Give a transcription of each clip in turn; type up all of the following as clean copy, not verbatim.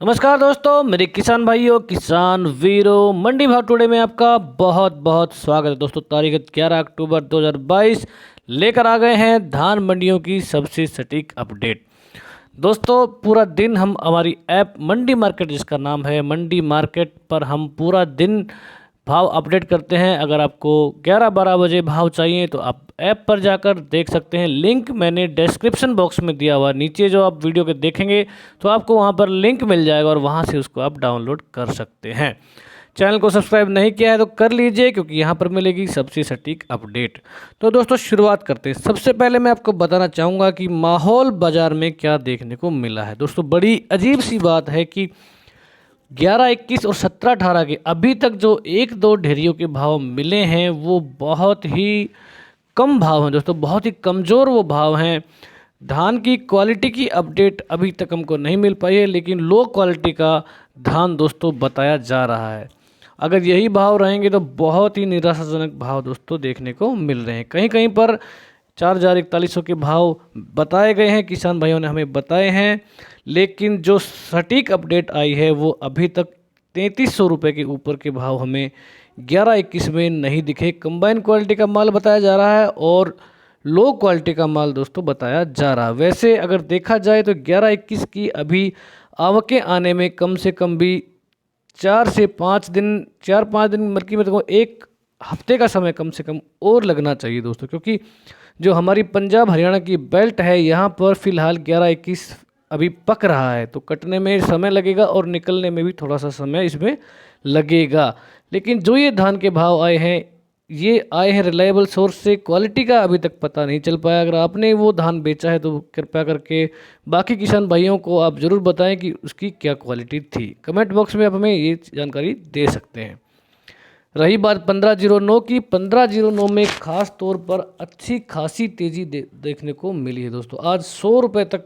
नमस्कार दोस्तों, मेरे किसान भाइयों, किसान वीरों, मंडी भाव टुडे में आपका बहुत बहुत स्वागत है। दोस्तों, तारीख 11 अक्टूबर 2022 लेकर आ गए हैं धान मंडियों की सबसे सटीक अपडेट। दोस्तों, पूरा दिन हम हमारी ऐप मंडी मार्केट, जिसका नाम है मंडी मार्केट, पर हम पूरा दिन भाव अपडेट करते हैं। अगर आपको 11-12 बजे भाव चाहिए तो आप ऐप पर जाकर देख सकते हैं। लिंक मैंने डिस्क्रिप्शन बॉक्स में दिया हुआ, नीचे जो आप वीडियो के देखेंगे तो आपको वहां पर लिंक मिल जाएगा और वहां से उसको आप डाउनलोड कर सकते हैं। चैनल को सब्सक्राइब नहीं किया है तो कर लीजिए, क्योंकि यहाँ पर मिलेगी सबसे सटीक अपडेट। तो दोस्तों, शुरुआत करते हैं। सबसे पहले मैं आपको बताना चाहूँगा कि माहौल बाज़ार में क्या देखने को मिला है। दोस्तों, बड़ी अजीब सी बात है कि 11, 21 और 17, 18 के अभी तक जो 1-2 ढेरियों के भाव मिले हैं वो बहुत ही कम भाव हैं। दोस्तों, बहुत ही कमज़ोर वो भाव हैं। धान की क्वालिटी की अपडेट अभी तक हमको नहीं मिल पाई है, लेकिन लो क्वालिटी का धान दोस्तों बताया जा रहा है। अगर यही भाव रहेंगे तो बहुत ही निराशाजनक भाव दोस्तों देखने को मिल रहे हैं। कहीं कहीं पर 4,4100 के भाव बताए गए हैं, किसान भाइयों ने हमें बताए हैं, लेकिन जो सटीक अपडेट आई है वो अभी तक 3,300 रुपये के ऊपर के भाव हमें 11-21 में नहीं दिखे। कंबाइन क्वालिटी का माल बताया जा रहा है और लो क्वालिटी का माल दोस्तों बताया जा रहा है। वैसे अगर देखा जाए तो 11-21 की अभी आवकें आने में कम से कम भी 4-5 दिन बल्कि मैं तो एक हफ्ते का समय कम से कम और लगना चाहिए दोस्तों, क्योंकि जो हमारी पंजाब हरियाणा की बेल्ट है यहाँ पर फ़िलहाल 11-21 अभी पक रहा है, तो कटने में समय लगेगा और निकलने में भी थोड़ा सा समय इसमें लगेगा। लेकिन जो ये धान के भाव आए हैं, ये आए हैं रिलायबल सोर्स से। क्वालिटी का अभी तक पता नहीं चल पाया। अगर आपने वो धान बेचा है तो कृपया करके बाकी किसान भाइयों को आप ज़रूर बताएं कि उसकी क्या क्वालिटी थी। कमेंट बॉक्स में आप हमें ये जानकारी दे सकते हैं। रही बात 1509 की, 1509 में खास तौर पर अच्छी खासी तेज़ी देखने को मिली है दोस्तों। आज 100 रुपये तक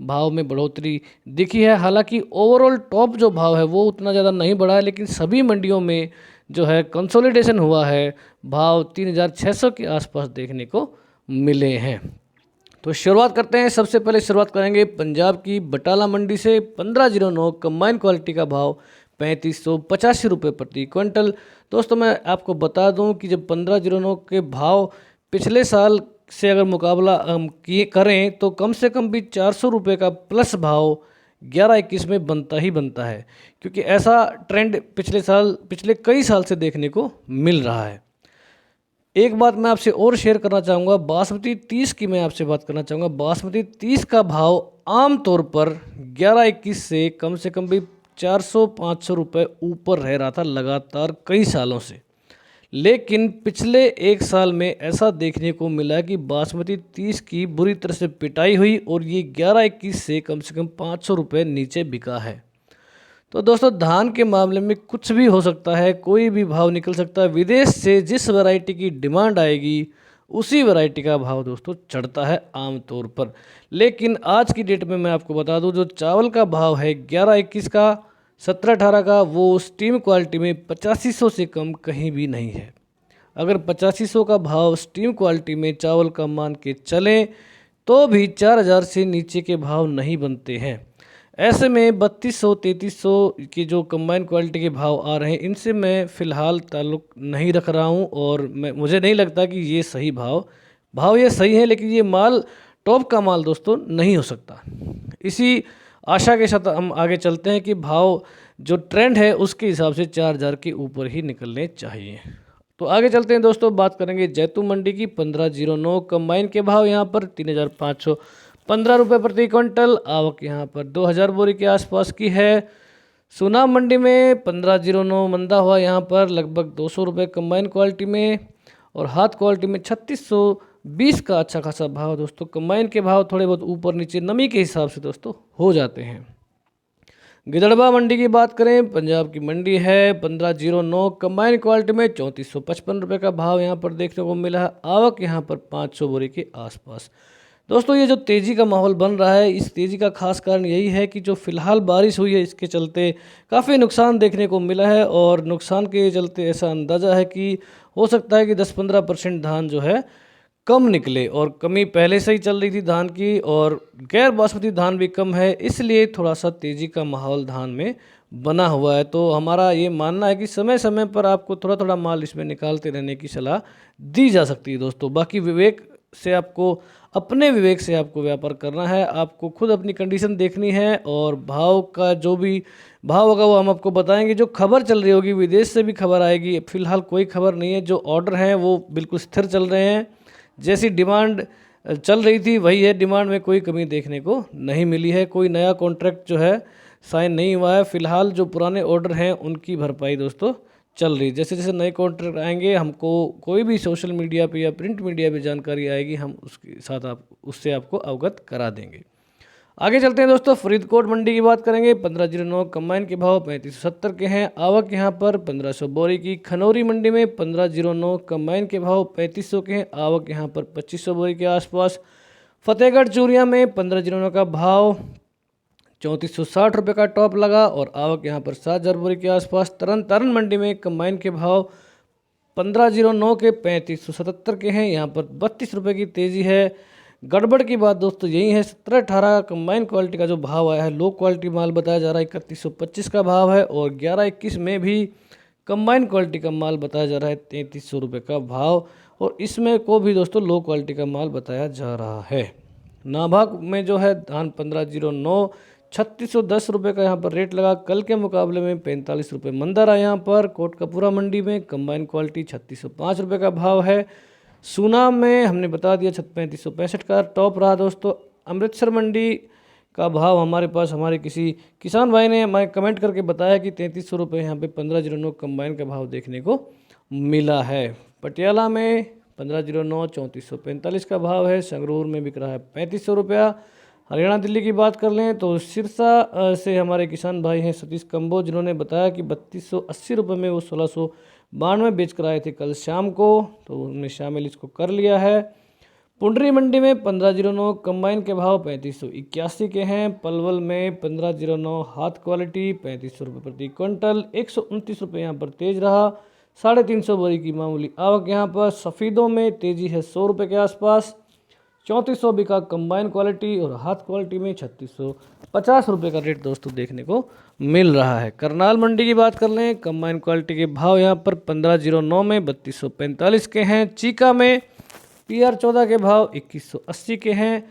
भाव में बढ़ोतरी दिखी है। हालांकि ओवरऑल टॉप जो भाव है वो उतना ज़्यादा नहीं बढ़ा है, लेकिन सभी मंडियों में जो है कंसोलिडेशन हुआ है। भाव 3,600 के आसपास देखने को मिले हैं। तो शुरुआत करते हैं। सबसे पहले शुरुआत करेंगे पंजाब की बटाला मंडी से। 1509 कंबाइन क्वालिटी का भाव 3,585 रुपये प्रति क्विंटल। दोस्तों, मैं आपको बता दूं कि जब 1509 के भाव पिछले साल से अगर मुकाबला हम किए करें तो कम से कम भी 400 रुपये का प्लस भाव 11-21 में बनता ही बनता है, क्योंकि ऐसा ट्रेंड पिछले कई साल से देखने को मिल रहा है। एक बात मैं आपसे और शेयर करना चाहूँगा, बासमती 30 की मैं आपसे बात करना चाहूँगा। बासमती 30 का भाव आम तौर पर 11-21 से कम भी 400-500 रुपये ऊपर रह रहा था लगातार कई सालों से। लेकिन पिछले एक साल में ऐसा देखने को मिला कि बासमती 30 की बुरी तरह से पिटाई हुई और ये 11-21 से कम 500 रुपये नीचे बिका है। तो दोस्तों, धान के मामले में कुछ भी हो सकता है, कोई भी भाव निकल सकता है। विदेश से जिस वैरायटी की डिमांड आएगी उसी वैरायटी का भाव दोस्तों चढ़ता है आम तौर पर। लेकिन आज की डेट में मैं आपको बता दूं, जो चावल का भाव है 11-21 का, 17-18 का, वो स्टीम क्वालिटी में 8500 से कम कहीं भी नहीं है। अगर 8500 का भाव स्टीम क्वालिटी में चावल का मान के चलें तो भी 4,000 से नीचे के भाव नहीं बनते हैं। ऐसे में 3,200-3,300 की जो कंबाइन क्वालिटी के भाव आ रहे हैं, इनसे मैं फ़िलहाल ताल्लुक़ नहीं रख रहा हूं और मुझे नहीं लगता कि ये सही भाव ये सही है, लेकिन ये माल टॉप का माल दोस्तों नहीं हो सकता। इसी आशा के साथ हम आगे चलते हैं कि भाव जो ट्रेंड है उसके हिसाब से 4,000 के ऊपर ही निकलने चाहिए। तो आगे चलते हैं दोस्तों, बात करेंगे जैतून मंडी की। 1509 कंबाइन के भाव यहाँ पर 3,515 रुपये प्रति क्विंटल। आवक यहाँ पर 2,000 बोरी के आसपास की है। सुनाम मंडी में 1509 मंदा हुआ यहाँ पर लगभग 200 रुपये कंबाइन क्वालिटी में, और हाथ क्वालिटी में 3,620 का अच्छा खासा भाव दोस्तों। कंबाइन के भाव थोड़े बहुत ऊपर नीचे नमी के हिसाब से दोस्तों हो जाते हैं। गिदड़बा मंडी की बात करें, पंजाब की मंडी है। 1509 कंबाइन क्वालिटी में 3,455 रुपये का भाव यहाँ पर देखने को मिला है। आवक यहाँ पर 500 बोरी के आसपास। दोस्तों, ये जो तेज़ी का माहौल बन रहा है, इस तेज़ी का खास कारण यही है कि जो फिलहाल बारिश हुई है इसके चलते काफ़ी नुकसान देखने को मिला है, और नुकसान के चलते ऐसा अंदाज़ा है कि हो सकता है कि 10-15% धान जो है कम निकले, और कमी पहले से ही चल रही थी धान की, और गैर बासमती धान भी कम है, इसलिए थोड़ा सा तेज़ी का माहौल धान में बना हुआ है। तो हमारा ये मानना है कि समय समय पर आपको थोड़ा थोड़ा माल इसमें निकालते रहने की सलाह दी जा सकती है दोस्तों। बाकी विवेक से आपको, अपने विवेक से आपको व्यापार करना है, आपको खुद अपनी कंडीशन देखनी है, और भाव का जो भी भाव होगा वो हम आपको बताएंगे। जो खबर चल रही होगी, विदेश से भी खबर आएगी, फिलहाल कोई खबर नहीं है। जो ऑर्डर हैं वो बिल्कुल स्थिर चल रहे हैं, जैसी डिमांड चल रही थी वही है, डिमांड में कोई कमी देखने को नहीं मिली है। कोई नया कॉन्ट्रैक्ट जो है साइन नहीं हुआ है। फिलहाल जो पुराने ऑर्डर हैं उनकी भरपाई दोस्तों चल रही। जैसे जैसे नए कॉन्ट्रैक्ट आएंगे, हमको कोई भी सोशल मीडिया पे या प्रिंट मीडिया पे जानकारी आएगी, हम उसके साथ उससे आपको अवगत करा देंगे। आगे चलते हैं दोस्तों, फरीदकोट मंडी की बात करेंगे। 1509 कंबाइन के भाव 3570 के हैं। आवक यहाँ पर 1500 बोरी की। खनौरी मंडी में 1509 कंबाइन के भाव 3500 के हैं। आवक यहाँ पर 2500 बोरी के आसपास। फतेहगढ़ चूरिया में 1509 का भाव 3460 रुपये का टॉप लगा, और आवक यहाँ पर 7000 बोरी के आसपास। तरन तारण मंडी में कंबाइन के भाव 1509 के 3577 के हैं। यहाँ पर 32 रुपये की तेज़ी है। गड़बड़ की बात दोस्तों यही है, 17-18 कंबाइन क्वालिटी का जो भाव आया है, लो क्वालिटी माल बताया जा रहा है 3125 का भाव है, और 11-21 में भी कंबाइन क्वालिटी का माल बताया जा रहा है 3300 रुपये का भाव, और इसमें को भी दोस्तों लो क्वालिटी का माल बताया जा रहा है। नाभाग में जो है धान 1509 3610 रुपये का यहाँ पर रेट लगा। कल के मुकाबले में 45 रुपये मंदा रहा। यहाँ पर कोटकपुरा मंडी में कंबाइन क्वालिटी 3605 रुपये का भाव है। सूना में हमने बता दिया 3565 का टॉप रहा दोस्तों। अमृतसर मंडी का भाव हमारे पास, हमारे किसी किसान भाई ने हमें कमेंट करके बताया कि 3300 रुपये यहाँ पे 1509 कंबाइन का भाव देखने को मिला है। पटियाला में 1509 3445 का भाव है। संगरूर में बिक रहा है 3500 रुपया। हरियाणा दिल्ली की बात कर लें तो सिरसा से हमारे किसान भाई हैं सतीश कंबो, जिन्होंने बताया कि 3280 रुपये में वो 1692 बेच कर आए थे कल शाम को, तो उन्होंने शामिल इसको कर लिया है। पुंडरी मंडी में 1509 कंबाइन के भाव 3581 के हैं। पलवल में 1509 हाथ क्वालिटी 3500 रुपये प्रति क्विंटल। 129 रुपये यहाँ पर तेज रहा। 350 बोरी की मामूली आवक यहाँ पर। सफ़ीदों में तेज़ी है 100 रुपये के आसपास। 3400 बिका कंबाइन क्वालिटी, और हाथ क्वालिटी में 3650 रुपये का रेट दोस्तों देखने को मिल रहा है। करनाल मंडी की बात कर लें, कंबाइन क्वालिटी के भाव यहाँ पर 1509 में 3245 के हैं। चीका में PR 14 के भाव 2180 के हैं।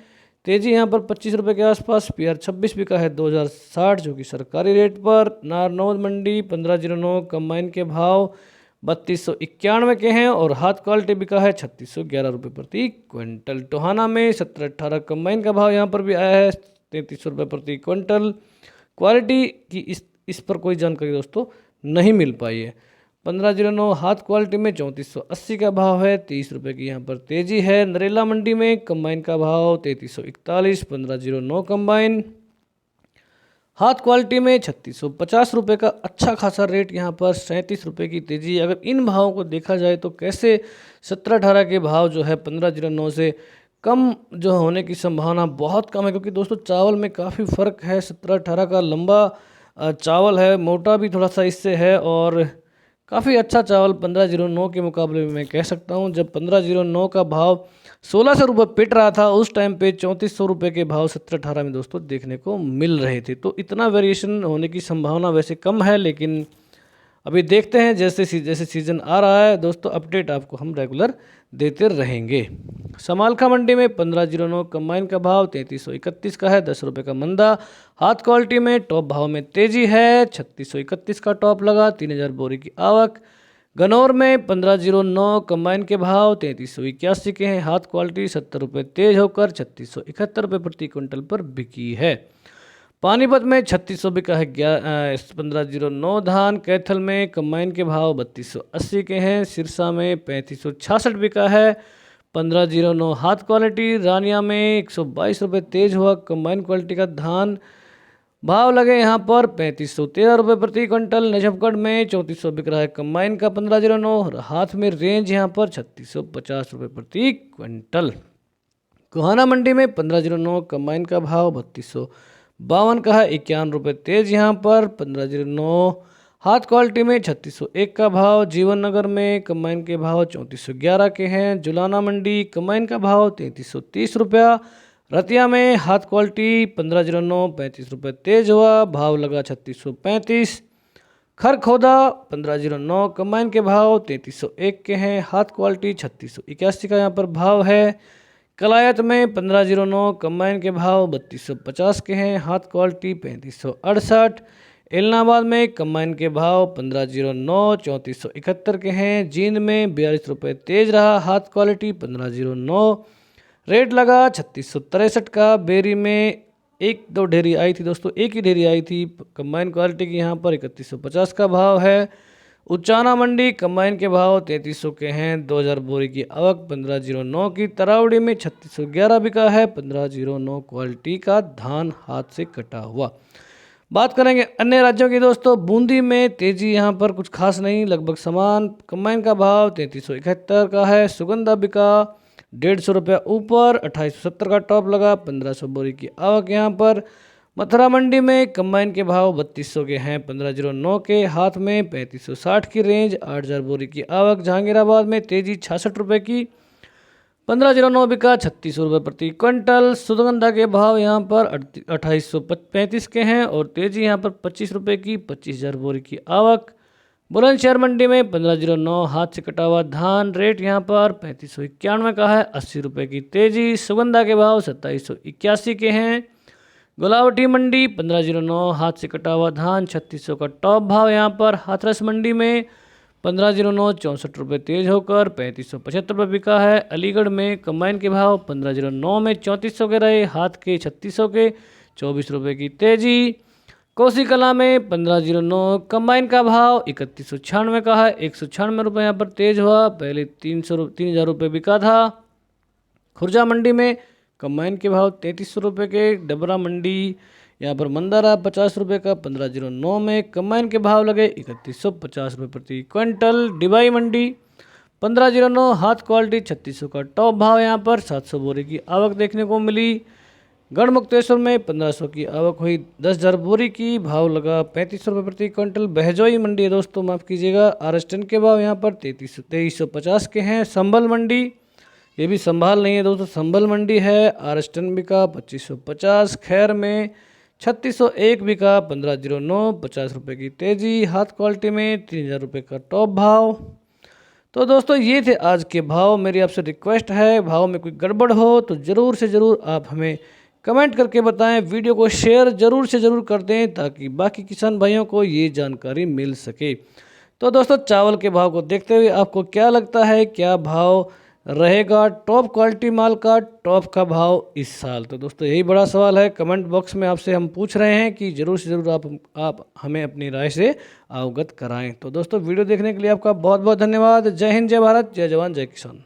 तेज़ी यहाँ पर 25 रुपये के आसपास। PR 26 बिका है 2060 जो कि सरकारी रेट पर। नारनौल मंडी 1509 कंबाइन के भाव 3291 के हैं, और हाथ क्वालिटी बिका है 3611 रुपये प्रति क्विंटल। टोहाना में 17-18 कंबाइन का भाव यहाँ पर भी आया है 3300 रुपये प्रति क्विंटल। क्वालिटी की इस पर कोई जानकारी दोस्तों नहीं मिल पाई है। 1509 हाथ क्वालिटी में 3480 का भाव है। 30 रुपये की यहाँ पर तेज़ी है। नरेला मंडी में कंबाइन का भाव 3341। 1509 कंबाइन हाथ क्वालिटी में 3650 रुपये का अच्छा खासा रेट यहाँ पर। 37 रुपये की तेज़ी। अगर इन भावों को देखा जाए तो कैसे 17-18 के भाव जो है 1509 से कम जो होने की संभावना बहुत कम है, क्योंकि दोस्तों चावल में काफ़ी फ़र्क है। 17-18 का लंबा चावल है, मोटा भी थोड़ा सा इससे है, और काफ़ी अच्छा चावल 1509 के मुकाबले में मैं कह सकता हूँ। जब 1509 का भाव 1600 रुपये पिट रहा था, उस टाइम पे 3400 रुपये के भाव 17-18 में दोस्तों देखने को मिल रहे थे। तो इतना वेरिएशन होने की संभावना वैसे कम है, लेकिन अभी देखते हैं जैसे जैसे सीज़न आ रहा है दोस्तों, अपडेट आपको हम रेगुलर देते रहेंगे। समालखा मंडी में 1509 कंबाइन का भाव 3331 का है। 10 रुपये का मंदा। हाथ क्वालिटी में टॉप भाव में तेज़ी है। 3631 का टॉप लगा। 3000 बोरी की आवक। गनौर में 1509 कंबाइन के भाव 3381 के हैं। हाथ क्वालिटी 70 रुपये तेज होकर 3671 रुपये प्रति क्विंटल पर बिकी है। पानीपत में 3600 बिका है 1509 धान। कैथल में कंबाइन के भाव 3280 के हैं। सिरसा में 3566 बिका है 1509 हाथ क्वालिटी। रानिया में 122 रुपये तेज हुआ कंबाइन क्वालिटी का धान। भाव लगे यहाँ पर 3513 रुपये प्रति क्विंटल। नजफगढ़ में 3400 बिक रहा है कंबाइन का 1509। हाथ में रेंज यहाँ पर 3650 रुपये प्रति क्विंटल। गोहाना मंडी में 1509 कंबाइन का भाव 3252 का है। 51 रुपये तेज यहाँ पर। 1509 हाथ क्वालिटी में 3601 का भाव, जीवन नगर में कंबाइन के भाव 3411 के हैं, जुलाना मंडी कंबाइन का भाव 3330 रुपया, रतिया में हाथ क्वालिटी 1509 35 रुपये तेज हुआ, भाव लगा 3635। खरखोदा 1509 कंबाइन के भाव 3301 के हैं, हाथ क्वालिटी 3681 का यहाँ पर भाव है। कलायत में 1509 कंबाइन के भाव 3250 के हैं, हाथ क्वालिटी 3568। इलाहाबाद में कंबाइन के भाव 1509 3471 के हैं, जींद में 42 रुपये तेज रहा, हाथ क्वालिटी 1509। रेट लगा 3663 का। बेरी में एक दो ढेरी आई थी दोस्तों, एक ही ढेरी आई थी कंबाइन क्वालिटी की, यहाँ पर 3150 का भाव है। उचाना मंडी कंबाइन के भाव 3300 के हैं, 2000 बोरी की आवक 1509 की। तरावड़ी में 3611 बिका है, 1509 क्वालिटी का धान हाथ से कटा हुआ। बात करेंगे अन्य राज्यों की दोस्तों, बूंदी में तेजी यहाँ पर कुछ खास नहीं, लगभग समान। कंबाइन का भाव 3371 का है, सुगंधा बिका 150 रुपया ऊपर, 2870 का टॉप लगा, 1500 बोरी की आवक यहाँ पर। मथुरा मंडी में कंबाइन के भाव 3200 के हैं, 1509 के, हाथ में 3560 की रेंज, 8000 बोरी की आवक। जहांगीराबाद में तेजी 66 रुपये की, 1509 बिका 3600 रुपये प्रति क्विंटल। सुगंधा के भाव यहाँ पर 2835 के हैं और तेजी यहाँ पर 25 रुपये की, 25000 बोरी की आवक। बुलंदशहर मंडी में 1509 हाथ से कटा हुआ धान, रेट यहाँ पर 3591 का है, 80 रुपये की तेजी। सुगंधा के भाव 2781 के हैं। गुलावटी मंडी 1509 हाथ से कटा हुआ धान, 3600 का टॉप भाव यहाँ पर। हाथरस मंडी में 1509 64 रुपये तेज होकर 3575 रुपये बिका है। अलीगढ़ में कंबाइन के भाव 1509 में 3400 के रहे, हाथ के 3600 के, 24 रुपये की तेजी। कोसी कला में 1509 कंबाइन का भाव 3196 का है, 196 रुपये यहाँ पर तेज हुआ, पहले 3000 रुपये बिका था। खुर्जा मंडी में कंबाइन के भाव 3300 रुपये के। डबरा मंडी यहाँ पर मंदारा 50 रुपये का, 1509 में कंबाइन के भाव लगे 3150 रुपये प्रति क्विंटल। डिबाई मंडी 1509 हाथ क्वालिटी 3600 का टॉप भाव यहाँ पर, 700 बोरी की आवक देखने को मिली। गढ़मुक्तेश्वर में 1500 की आवक हुई, 10,000 बोरी की, भाव लगा 3500 रुपये प्रति क्विंटल। बहजोई मंडी है दोस्तों, माफ़ कीजिएगा, आरएसटन के भाव यहाँ पर 2350 के हैं। संभल मंडी, ये भी संभाल नहीं है दोस्तों, संभल मंडी है, आरएसटन बिका 2550। खैर में 3601 बिका, 1509 50 रुपये की तेजी, हाथ क्वालिटी में 3000 रुपये का टॉप भाव। तो दोस्तों ये थे आज के भाव। मेरी आपसे रिक्वेस्ट है, भाव में कोई गड़बड़ हो तो ज़रूर से ज़रूर आप हमें कमेंट करके बताएं, वीडियो को शेयर ज़रूर से ज़रूर कर दें ताकि बाकी किसान भाइयों को ये जानकारी मिल सके। तो दोस्तों चावल के भाव को देखते हुए आपको क्या लगता है, क्या भाव रहेगा टॉप क्वालिटी माल का, टॉप का भाव इस साल? तो दोस्तों यही बड़ा सवाल है, कमेंट बॉक्स में आपसे हम पूछ रहे हैं कि ज़रूर से ज़रूर आप हमें अपनी राय से अवगत कराएं। तो दोस्तों वीडियो देखने के लिए आपका बहुत बहुत धन्यवाद। जय हिंद, जय भारत, जय जवान, जय किसान।